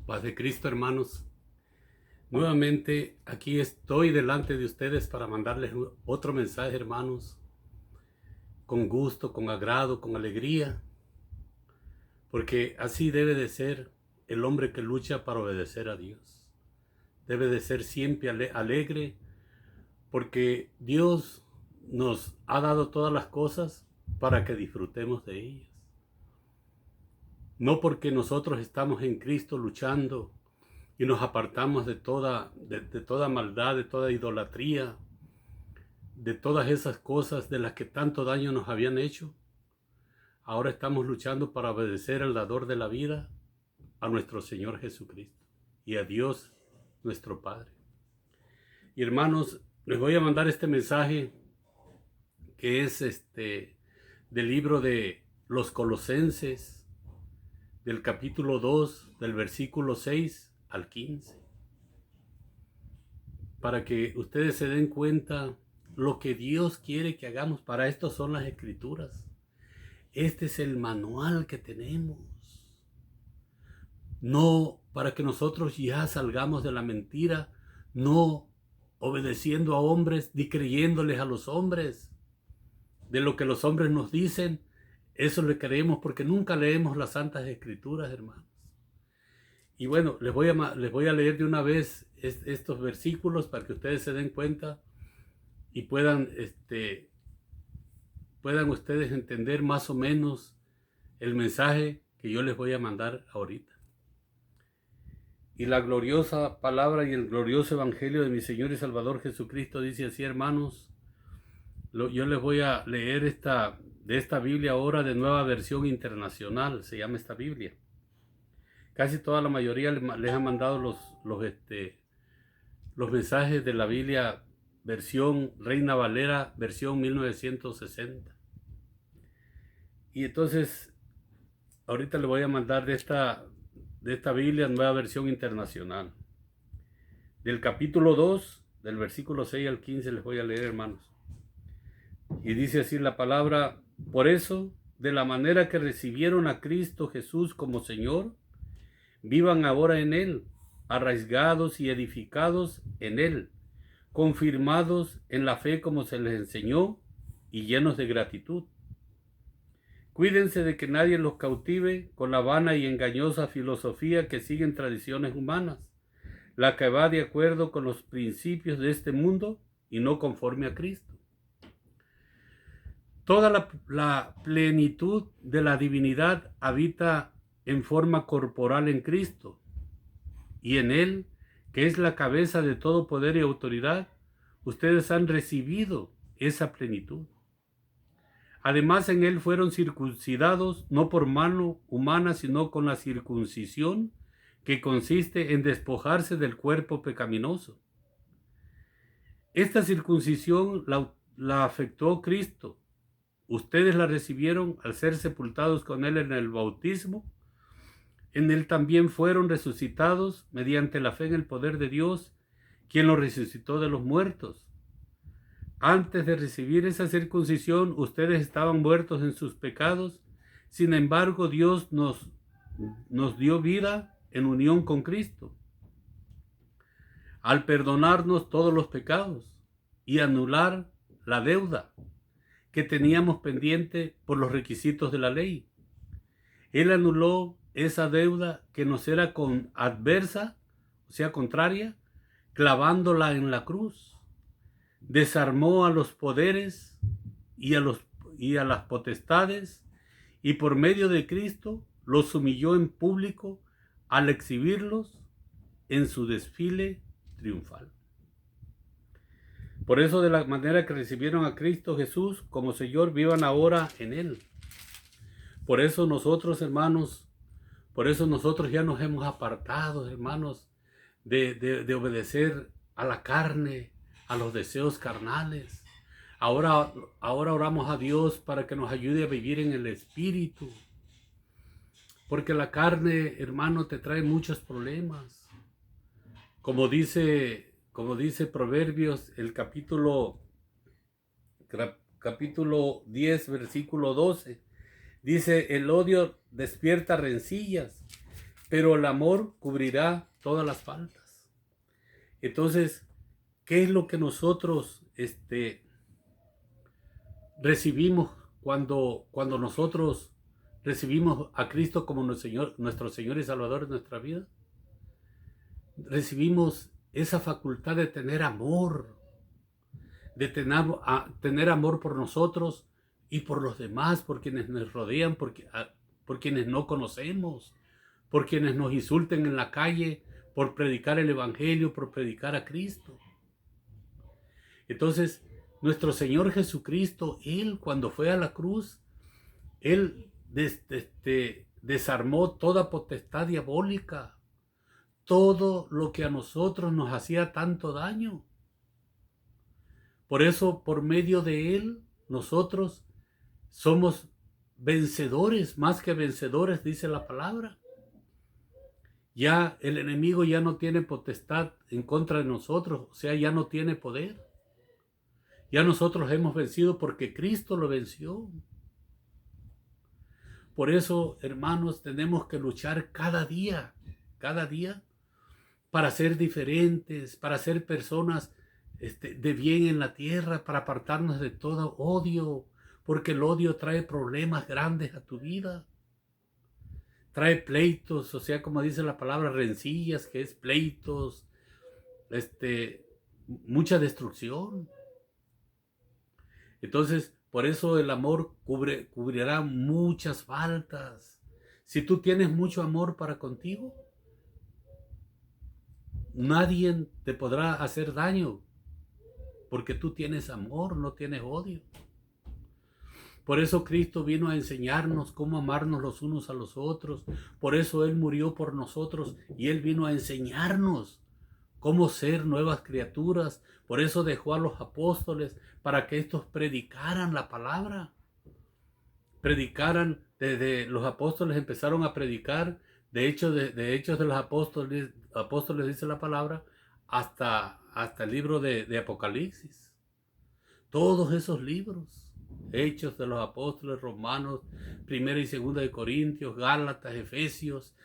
Paz de Cristo, hermanos. Nuevamente aquí estoy delante de ustedes para mandarles otro mensaje, hermanos, con gusto, con agrado, con alegría, porque así debe de ser el hombre que lucha para obedecer a Dios. Debe de ser siempre alegre, porque Dios nos ha dado todas las cosas para que disfrutemos de ellas. No porque nosotros estamos en Cristo luchando y nos apartamos de toda maldad, de toda idolatría, de todas esas cosas de las que tanto daño nos habían hecho. Ahora estamos luchando para obedecer al dador de la vida, a nuestro Señor Jesucristo y a Dios nuestro Padre. Y hermanos, les voy a mandar este mensaje que es del libro de los Colosenses, del capítulo 2, del versículo 6 al 15. Para que ustedes se den cuenta lo que Dios quiere que hagamos. Para esto son las Escrituras. Este es el manual que tenemos. No para que nosotros ya salgamos de la mentira, no obedeciendo a hombres ni creyéndoles a los hombres. De lo que los hombres nos dicen, eso le creemos porque nunca leemos las Santas Escrituras, hermanos. Y bueno, les voy a leer de una vez estos versículos para que ustedes se den cuenta y puedan ustedes entender más o menos el mensaje que yo les voy a mandar ahorita. Y la gloriosa palabra y el glorioso evangelio de mi Señor y Salvador Jesucristo dice así, hermanos. Yo les voy a leer de esta Biblia ahora de Nueva Versión Internacional, se llama esta Biblia. Casi toda la mayoría les ha mandado los mensajes de la Biblia versión Reina Valera, versión 1960. Y entonces, ahorita le voy a mandar de esta Biblia Nueva Versión Internacional. Del capítulo 2, del versículo 6 al 15 les voy a leer, hermanos. Y dice así la palabra: por eso, de la manera que recibieron a Cristo Jesús como Señor, vivan ahora en Él, arraigados y edificados en Él, confirmados en la fe como se les enseñó y llenos de gratitud. Cuídense de que nadie los cautive con la vana y engañosa filosofía que siguen tradiciones humanas, la que va de acuerdo con los principios de este mundo y no conforme a Cristo. Toda la plenitud de la divinidad habita en forma corporal en Cristo, y en Él, que es la cabeza de todo poder y autoridad, ustedes han recibido esa plenitud. Además, en Él fueron circuncidados, no por mano humana, sino con la circuncisión, que consiste en despojarse del cuerpo pecaminoso. Esta circuncisión la afectó Cristo. Ustedes la recibieron al ser sepultados con Él en el bautismo. En Él también fueron resucitados mediante la fe en el poder de Dios, quien los resucitó de los muertos. Antes de recibir esa circuncisión, ustedes estaban muertos en sus pecados. Sin embargo, Dios nos dio vida en unión con Cristo, al perdonarnos todos los pecados y anular la deuda que teníamos pendiente por los requisitos de la ley. Él anuló esa deuda que nos era adversa, o sea, contraria, clavándola en la cruz. Desarmó a los poderes y a las potestades, y por medio de Cristo los humilló en público al exhibirlos en su desfile triunfal. Por eso, de la manera que recibieron a Cristo Jesús como Señor, vivan ahora en Él. Por eso nosotros, hermanos, ya nos hemos apartado, hermanos, de obedecer a la carne, a los deseos carnales. Ahora oramos a Dios para que nos ayude a vivir en el Espíritu. Porque la carne, hermano, te trae muchos problemas. Como dice Proverbios, el capítulo 10, versículo 12. Dice, el odio despierta rencillas pero el amor cubrirá todas las faltas. Entonces, ¿qué es lo que nosotros recibimos cuando nosotros recibimos a Cristo como nuestro Señor y Salvador en nuestra vida? Recibimos esa facultad de tener amor, de tener amor por nosotros y por los demás, por quienes nos rodean, por quienes no conocemos, por quienes nos insulten en la calle, por predicar el Evangelio, por predicar a Cristo. Entonces, nuestro Señor Jesucristo, Él cuando fue a la cruz, Él desarmó toda potestad diabólica, todo lo que a nosotros nos hacía tanto daño. Por eso, por medio de Él, nosotros somos vencedores, más que vencedores, dice la palabra. Ya el enemigo ya no tiene potestad en contra de nosotros, o sea, ya no tiene poder. Ya nosotros hemos vencido porque Cristo lo venció. Por eso, hermanos, tenemos que luchar cada día, para ser diferentes, para ser personas de bien en la tierra, para apartarnos de todo odio, porque el odio trae problemas grandes a tu vida. Trae pleitos, o sea, como dice la palabra, rencillas, que es pleitos, mucha destrucción. Entonces, por eso el amor cubrirá muchas faltas. Si tú tienes mucho amor para contigo, nadie te podrá hacer daño, porque tú tienes amor, no tienes odio. Por eso Cristo vino a enseñarnos cómo amarnos los unos a los otros. Por eso Él murió por nosotros y Él vino a enseñarnos cómo ser nuevas criaturas. Por eso dejó a los apóstoles para que estos predicaran la palabra. Predicaran, desde los apóstoles empezaron a predicar. De hecho, de Hechos de los apóstoles dice la palabra, hasta el libro de Apocalipsis. Todos esos libros. Hechos de los apóstoles, Romanos, Primera y Segunda de Corintios, Gálatas, Efesios,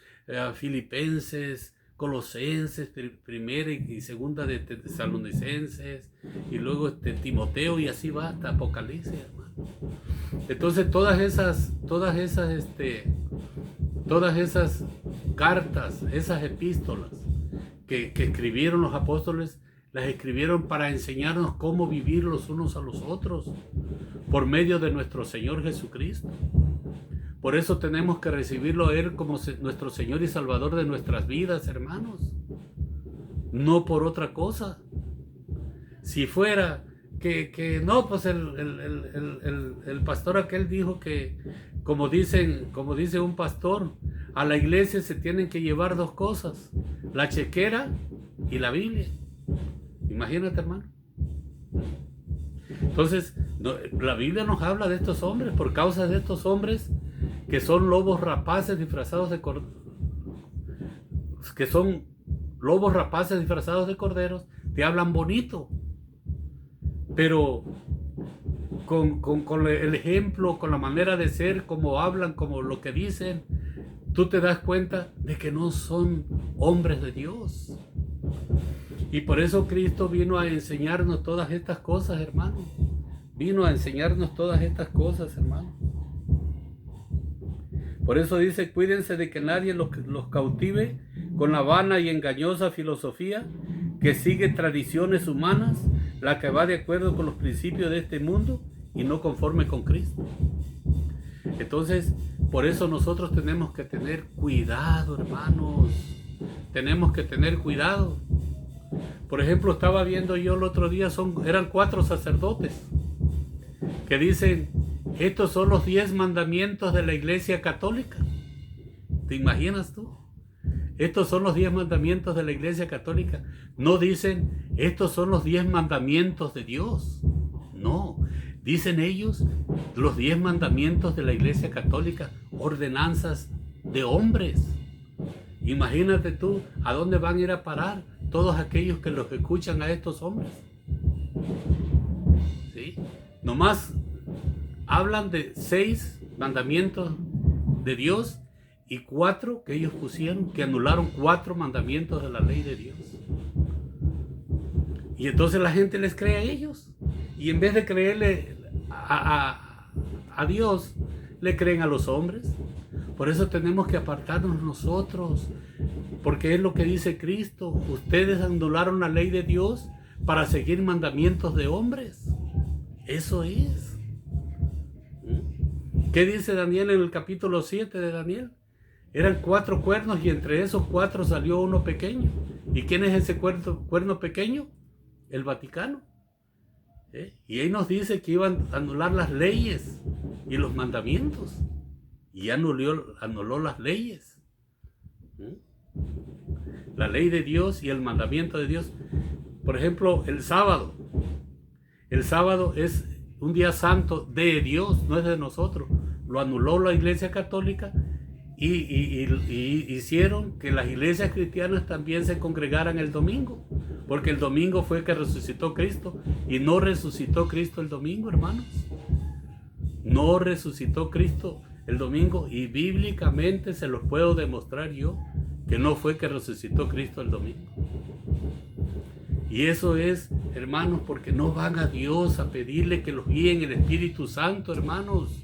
Filipenses, Colosenses, Primera y Segunda de Tesalonicenses, y luego Timoteo, y así va hasta Apocalipsis, hermano. Entonces todas esas cartas, esas epístolas que escribieron los apóstoles, las escribieron para enseñarnos cómo vivir los unos a los otros por medio de nuestro Señor Jesucristo. Por eso tenemos que recibirlo a Él como nuestro Señor y Salvador de nuestras vidas, hermanos. No por otra cosa. Si fuera que no, pues el pastor aquel dijo que, como dice un pastor, a la iglesia se tienen que llevar dos cosas: la chequera y la Biblia. Imagínate, hermano. Entonces, la Biblia nos habla de estos hombres, por causa de estos hombres que son lobos rapaces disfrazados de corderos, te hablan bonito, pero con el ejemplo, con la manera de ser, como hablan, como lo que dicen, tú te das cuenta de que no son hombres de Dios. Y por eso Cristo vino a enseñarnos todas estas cosas, hermano. Vino a enseñarnos todas estas cosas, hermano. Por eso dice, cuídense de que nadie los cautive con la vana y engañosa filosofía que sigue tradiciones humanas, la que va de acuerdo con los principios de este mundo y no conforme con Cristo. Entonces, por eso nosotros tenemos que tener cuidado, hermanos. Tenemos que tener cuidado. Por ejemplo, estaba viendo yo el otro día, eran 4 sacerdotes que dicen, estos son los 10 mandamientos de la Iglesia Católica. ¿Te imaginas tú? Estos son los 10 mandamientos de la Iglesia Católica. No dicen, estos son los 10 mandamientos de Dios. No, dicen ellos, los 10 mandamientos de la Iglesia Católica, ordenanzas de hombres. Imagínate tú, ¿a dónde van a ir a parar todos aquellos que los escuchan a estos hombres? ¿Sí? Nomás hablan de 6 mandamientos de Dios y 4 que ellos pusieron, que anularon 4 mandamientos de la ley de Dios. Y entonces la gente les cree a ellos. Y en vez de creerle a Dios, le creen a los hombres. Por eso tenemos que apartarnos nosotros, porque es lo que dice Cristo. Ustedes anularon la ley de Dios para seguir mandamientos de hombres. Eso es. ¿Qué dice Daniel en el capítulo 7 de Daniel? Eran 4 cuernos y entre esos 4 salió uno pequeño. ¿Y quién es ese cuerno pequeño? El Vaticano. Y ahí nos dice que iban a anular las leyes y los mandamientos. Y anuló las leyes. La ley de Dios y el mandamiento de Dios. Por ejemplo, el sábado. El sábado es un día santo de Dios, no es de nosotros. Lo anuló la Iglesia Católica y hicieron que las iglesias cristianas también se congregaran el domingo. Porque el domingo fue que resucitó Cristo y no resucitó Cristo el domingo, hermanos. No resucitó Cristo el domingo y bíblicamente se los puedo demostrar yo que no fue que resucitó Cristo el domingo. Y eso es, hermanos, porque no van a Dios a pedirle que los guíe en el Espíritu Santo, hermanos.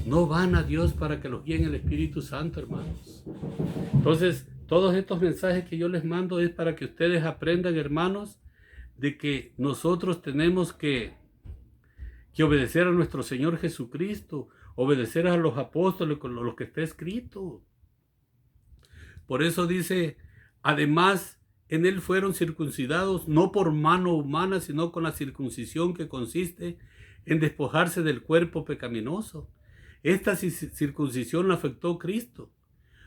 No van a Dios para que los guíe en el Espíritu Santo, hermanos. Entonces, todos estos mensajes que yo les mando es para que ustedes aprendan, hermanos, de que nosotros tenemos que obedecer a nuestro Señor Jesucristo, obedecer a los apóstoles con lo que está escrito. Por eso dice, además, en él fueron circuncidados, no por mano humana, sino con la circuncisión que consiste en despojarse del cuerpo pecaminoso. Esta circuncisión la afectó Cristo.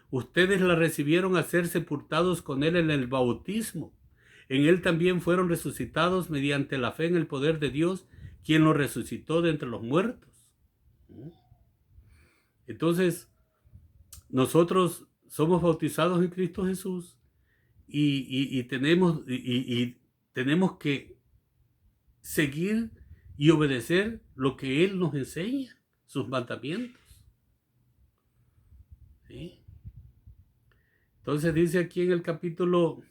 Ustedes la recibieron al ser sepultados con él en el bautismo. En él también fueron resucitados mediante la fe en el poder de Dios, quien lo resucitó de entre los muertos. Entonces, nosotros somos bautizados en Cristo Jesús y tenemos que seguir y obedecer lo que Él nos enseña, sus mandamientos. ¿Sí? Entonces dice aquí en el capítulo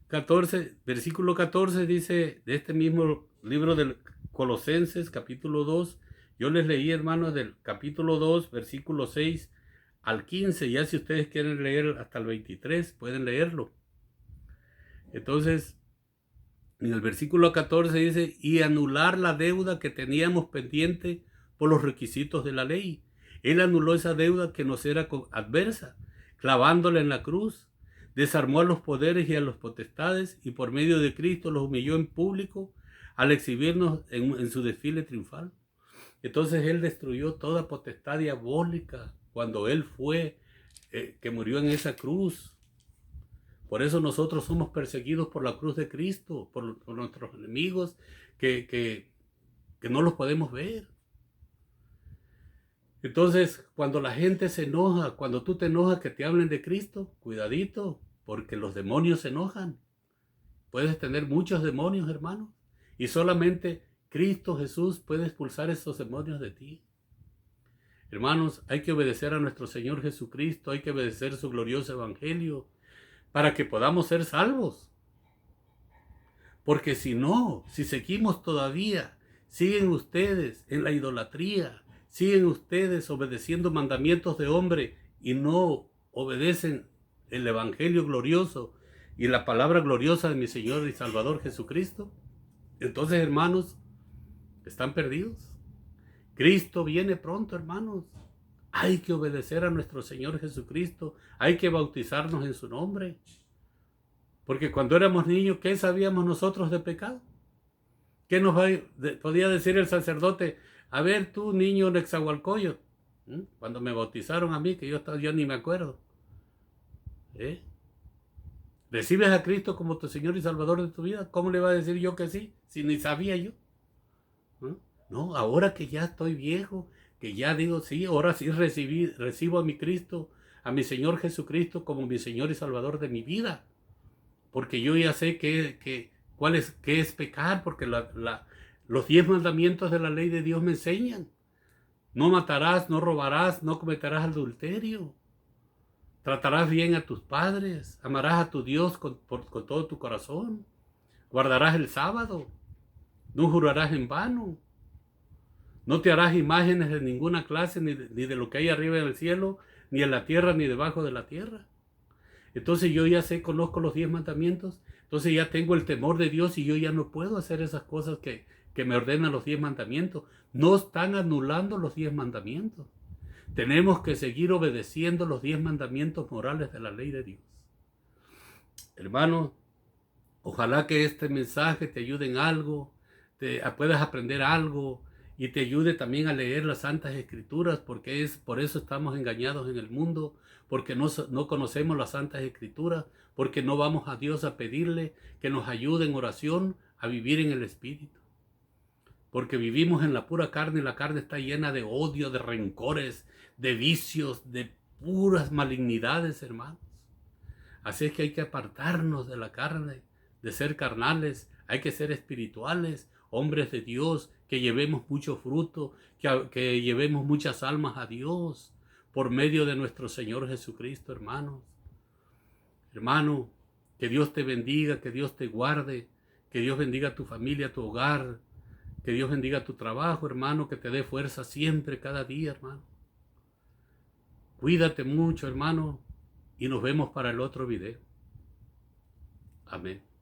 14, versículo 14, dice de este mismo libro de Colosenses, capítulo 2, yo les leí, hermanos, del capítulo 2, versículo 6 al 15, ya si ustedes quieren leer hasta el 23, pueden leerlo. Entonces, en el versículo 14 dice, y anular la deuda que teníamos pendiente por los requisitos de la ley. Él anuló esa deuda que nos era adversa, clavándola en la cruz, desarmó a los poderes y a las potestades y por medio de Cristo los humilló en público al exhibirnos en su desfile triunfal. Entonces Él destruyó toda potestad diabólica cuando Él fue que murió en esa cruz. Por eso nosotros somos perseguidos por la cruz de Cristo, por nuestros enemigos que no los podemos ver. Entonces, cuando la gente se enoja, cuando tú te enojas que te hablen de Cristo, cuidadito, porque los demonios se enojan. Puedes tener muchos demonios, hermanos, y solamente Cristo Jesús puede expulsar esos demonios de ti. Hermanos, hay que obedecer a nuestro Señor Jesucristo, hay que obedecer su glorioso evangelio para que podamos ser salvos. Porque si no, si seguimos todavía, siguen ustedes en la idolatría, siguen ustedes obedeciendo mandamientos de hombre y no obedecen el evangelio glorioso y la palabra gloriosa de mi Señor y Salvador Jesucristo, entonces, hermanos, están perdidos. Cristo viene pronto, hermanos. Hay que obedecer a nuestro Señor Jesucristo. Hay que bautizarnos en su nombre. Porque cuando éramos niños, ¿qué sabíamos nosotros de pecado? ¿Qué nos podía decir el sacerdote? A ver, tú, niño Nezahualcóyotl, cuando me bautizaron a mí, que yo ni me acuerdo. ¿Recibes a Cristo como tu Señor y Salvador de tu vida? ¿Cómo le va a decir yo que sí, si ni sabía yo? No, ahora que ya estoy viejo, que ya digo, sí, ahora sí recibo a mi Cristo, a mi Señor Jesucristo como mi Señor y Salvador de mi vida. Porque yo ya sé qué es pecar, porque los 10 mandamientos de la ley de Dios me enseñan. No matarás, no robarás, no cometerás adulterio. Tratarás bien a tus padres, amarás a tu Dios con todo tu corazón. Guardarás el sábado, no jurarás en vano. No te harás imágenes de ninguna clase, ni de lo que hay arriba en el cielo, ni en la tierra, ni debajo de la tierra. Entonces yo ya conozco los 10 mandamientos, entonces ya tengo el temor de Dios y yo ya no puedo hacer esas cosas que me ordenan los 10 mandamientos. No están anulando los 10 mandamientos. Tenemos que seguir obedeciendo los 10 mandamientos morales de la ley de Dios. Hermano, ojalá que este mensaje te ayude en algo, puedas aprender algo y te ayude también a leer las Santas Escrituras, porque por eso estamos engañados en el mundo, porque no conocemos las Santas Escrituras, porque no vamos a Dios a pedirle que nos ayude en oración a vivir en el Espíritu. Porque vivimos en la pura carne y la carne está llena de odio, de rencores, de vicios, de puras malignidades, hermanos. Así es que hay que apartarnos de la carne, de ser carnales, hay que ser espirituales, hombres de Dios, que llevemos mucho fruto, que llevemos muchas almas a Dios por medio de nuestro Señor Jesucristo, hermanos. Hermano, que Dios te bendiga, que Dios te guarde, que Dios bendiga tu familia, tu hogar, que Dios bendiga tu trabajo, hermano, que te dé fuerza siempre, cada día, hermano. Cuídate mucho, hermano, y nos vemos para el otro video. Amén.